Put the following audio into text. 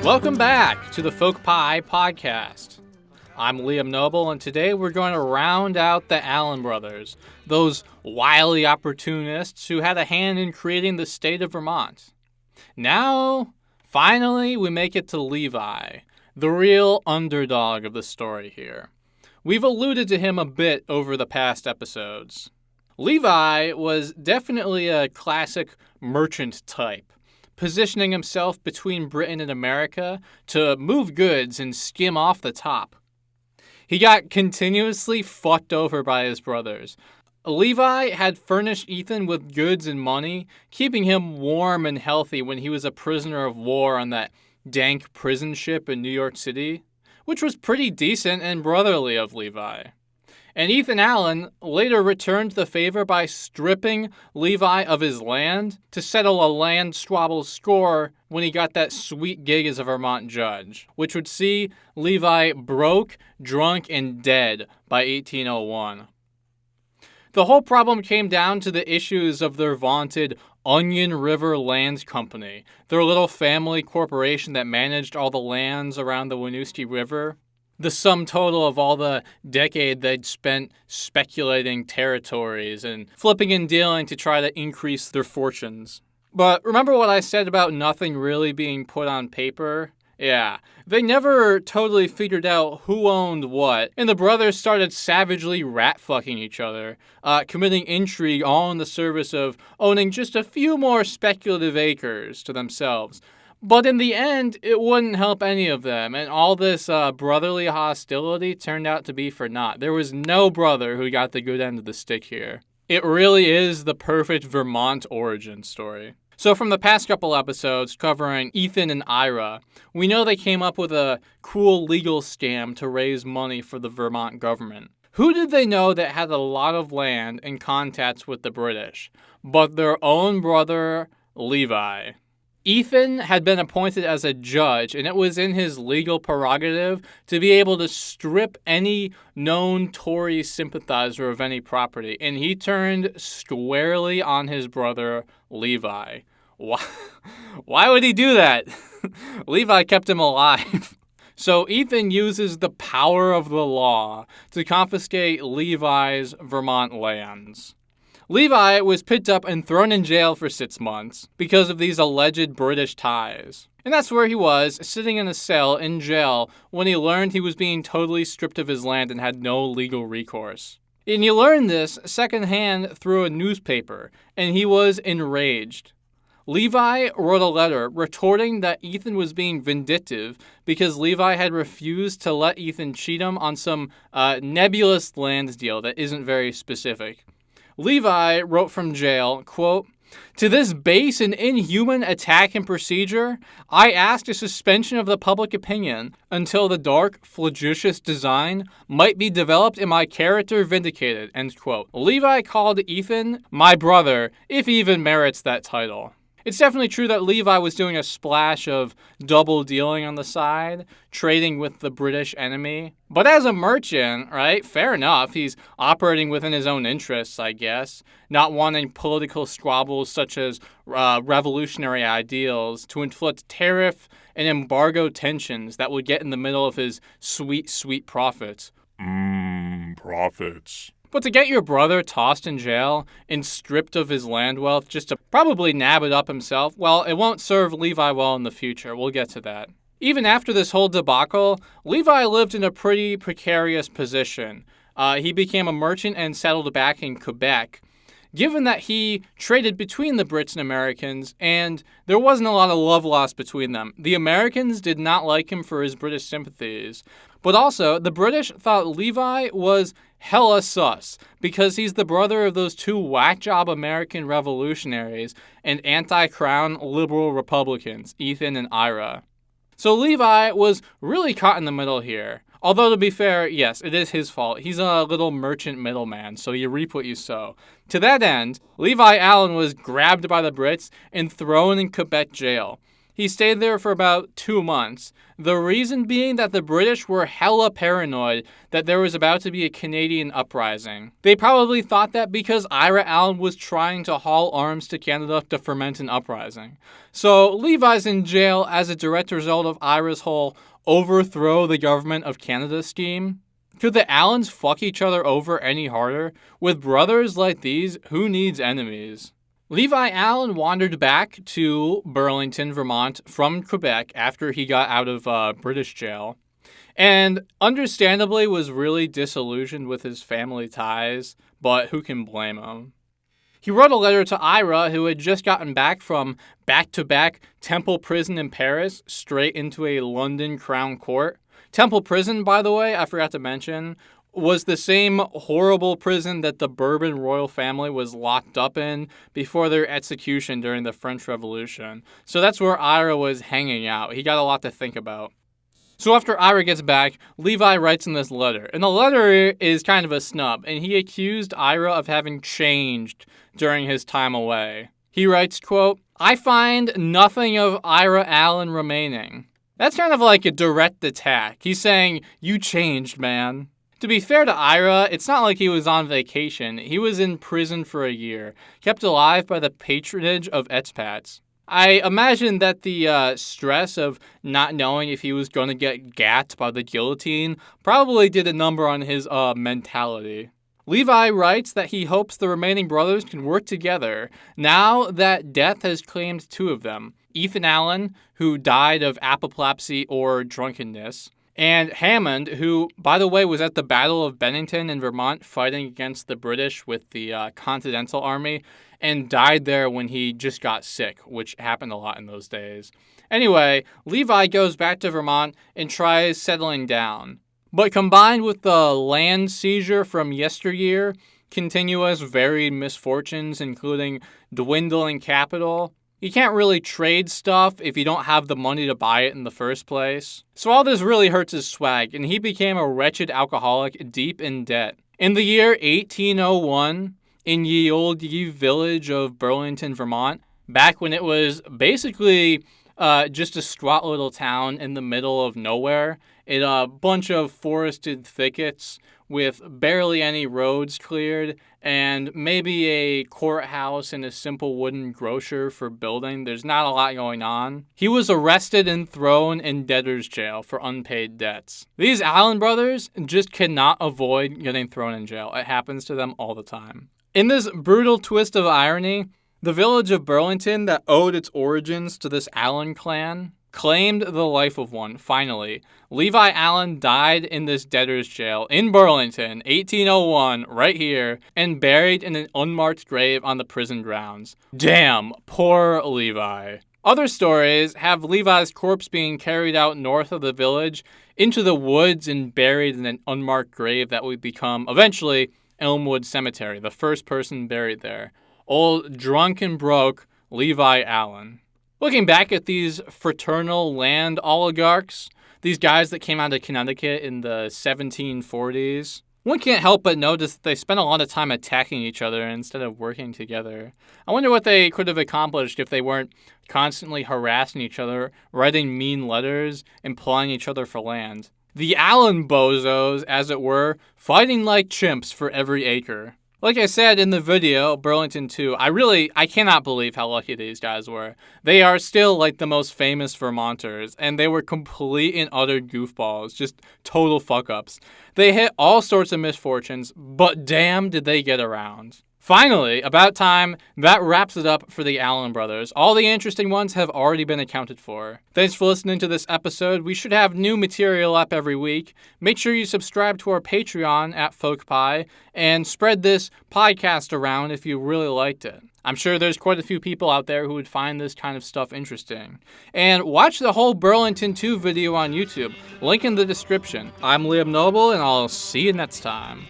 Welcome back to the Folk Pie Podcast. I'm Liam Noble, and today we're going to round out the Allen brothers, those wily opportunists who had a hand in creating the state of Vermont. Now, finally, we make it to Levi, the real underdog of the story here. We've alluded to him a bit over the past episodes. Levi was definitely a classic merchant type, positioning himself between Britain and America to move goods and skim off the top. He got continuously fucked over by his brothers. Levi had furnished Ethan with goods and money, keeping him warm and healthy when he was a prisoner of war on that dank prison ship in New York City, which was pretty decent and brotherly of Levi. And Ethan Allen later returned the favor by stripping Levi of his land to settle a land squabble score when he got that sweet gig as a Vermont judge, which would see Levi broke, drunk, and dead by 1801. The whole problem came down to the issues of their vaunted Onion River Lands Company, their little family corporation that managed all the lands around the Winooski River. The sum total of all the decade they'd spent speculating territories and flipping and dealing to try to increase their fortunes. But remember what I said about nothing really being put on paper? Yeah, they never totally figured out who owned what, and the brothers started savagely rat-fucking each other, committing intrigue all in the service of owning just a few more speculative acres to themselves. But in the end, it wouldn't help any of them, and all this brotherly hostility turned out to be for naught. There was no brother who got the good end of the stick here. It really is the perfect Vermont origin story. So from the past couple episodes covering Ethan and Ira, we know they came up with a cool legal scam to raise money for the Vermont government. Who did they know that had a lot of land and contacts with the British? But their own brother, Levi. Ethan had been appointed as a judge, and it was in his legal prerogative to be able to strip any known Tory sympathizer of any property, and he turned squarely on his brother, Levi. Why would he do that? Levi kept him alive. So Ethan uses the power of the law to confiscate Levi's Vermont lands. Levi was picked up and thrown in jail for 6 months because of these alleged British ties. And that's where he was, sitting in a cell in jail when he learned he was being totally stripped of his land and had no legal recourse. And he learned this secondhand through a newspaper, and he was enraged. Levi wrote a letter retorting that Ethan was being vindictive because Levi had refused to let Ethan cheat him on some nebulous land deal that isn't very specific. Levi wrote from jail, quote, "To this base and inhuman attack and procedure, I asked a suspension of the public opinion until the dark, flagitious design might be developed and my character vindicated," end quote. Levi called Ethan my brother, if he even merits that title. It's definitely true that Levi was doing a splash of double dealing on the side, trading with the British enemy. But as a merchant, right, fair enough, he's operating within his own interests, I guess, not wanting political squabbles such as revolutionary ideals to inflict tariff and embargo tensions that would get in the middle of his sweet, sweet profits. Profits. But to get your brother tossed in jail and stripped of his land wealth just to probably nab it up himself, well, it won't serve Levi well in the future. We'll get to that. Even after this whole debacle, Levi lived in a pretty precarious position. He became a merchant and settled back in Quebec, given that he traded between the Brits and Americans, and there wasn't a lot of love lost between them. The Americans did not like him for his British sympathies, but also the British thought Levi was hella sus because he's the brother of those two whack-job American revolutionaries and anti-crown liberal Republicans, Ethan and Ira. So Levi was really caught in the middle here. Although, to be fair, yes, it is his fault. He's a little merchant middleman, so you reap what you sow. To that end, Levi Allen was grabbed by the Brits and thrown in Quebec jail. He stayed there for about 2 months. The reason being that the British were hella paranoid that there was about to be a Canadian uprising. They probably thought that because Ira Allen was trying to haul arms to Canada to ferment an uprising. So Levi's in jail as a direct result of Ira's whole overthrow the government of Canada scheme. Could the Allens fuck each other over any harder? With brothers like these, who needs enemies? Levi Allen wandered back to Burlington, Vermont from Quebec after he got out of British jail, and understandably was really disillusioned with his family ties, but who can blame him? He wrote a letter to Ira, who had just gotten back from back-to-back Temple Prison in Paris straight into a London Crown Court. Temple Prison, by the way, I forgot to mention, was the same horrible prison that the Bourbon royal family was locked up in before their execution during the French Revolution. So that's where Ira was hanging out. He got a lot to think about. So after Ira gets back, Levi writes in this letter. And the letter is kind of a snub, and he accused Ira of having changed during his time away. He writes, quote, "I find nothing of Ira Allen remaining." That's kind of like a direct attack. He's saying, you changed, man. To be fair to Ira, it's not like he was on vacation. He was in prison for a year, kept alive by the patronage of expats. I imagine that the stress of not knowing if he was going to get gassed by the guillotine probably did a number on his mentality. Levi writes that he hopes the remaining brothers can work together now that death has claimed 2 of them. Ethan Allen, who died of apoplexy or drunkenness, and Hammond, who, by the way, was at the Battle of Bennington in Vermont fighting against the British with the Continental Army and died there when he just got sick, which happened a lot in those days. Anyway, Levi goes back to Vermont and tries settling down. But combined with the land seizure from yesteryear, continuous varied misfortunes, including dwindling capital, you can't really trade stuff if you don't have the money to buy it in the first place. So all this really hurts his swag, and he became a wretched alcoholic deep in debt. In the year 1801, in ye old ye village of Burlington, Vermont, back when it was basically just a squat little town in the middle of nowhere, in a bunch of forested thickets with barely any roads cleared, and maybe a courthouse and a simple wooden grocer for building. There's not a lot going on. He was arrested and thrown in debtor's jail for unpaid debts. These Allen brothers just cannot avoid getting thrown in jail. It happens to them all the time. In this brutal twist of irony, the village of Burlington that owed its origins to this Allen clan claimed the life of one, finally. Levi Allen died in this debtor's jail in Burlington, 1801, right here, and buried in an unmarked grave on the prison grounds. Damn, poor Levi. Other stories have Levi's corpse being carried out north of the village into the woods and buried in an unmarked grave that would become, eventually, Elmwood Cemetery, the first person buried there. Old drunk and broke Levi Allen. Looking back at these fraternal land oligarchs, these guys that came out of Connecticut in the 1740s, one can't help but notice that they spent a lot of time attacking each other instead of working together. I wonder what they could have accomplished if they weren't constantly harassing each other, writing mean letters, and plying each other for land. The Allen bozos, as it were, fighting like chimps for every acre. Like I said in the video, Burlington 2, I cannot believe how lucky these guys were. They are still like the most famous Vermonters, and they were complete and utter goofballs, just total fuck-ups. They hit all sorts of misfortunes, but damn did they get around. Finally, about time, that wraps it up for the Allen brothers. All the interesting ones have already been accounted for. Thanks for listening to this episode. We should have new material up every week. Make sure you subscribe to our Patreon at FolkPie and spread this podcast around if you really liked it. I'm sure there's quite a few people out there who would find this kind of stuff interesting. And watch the whole Burlington 2 video on YouTube. Link in the description. I'm Liam Noble, and I'll see you next time.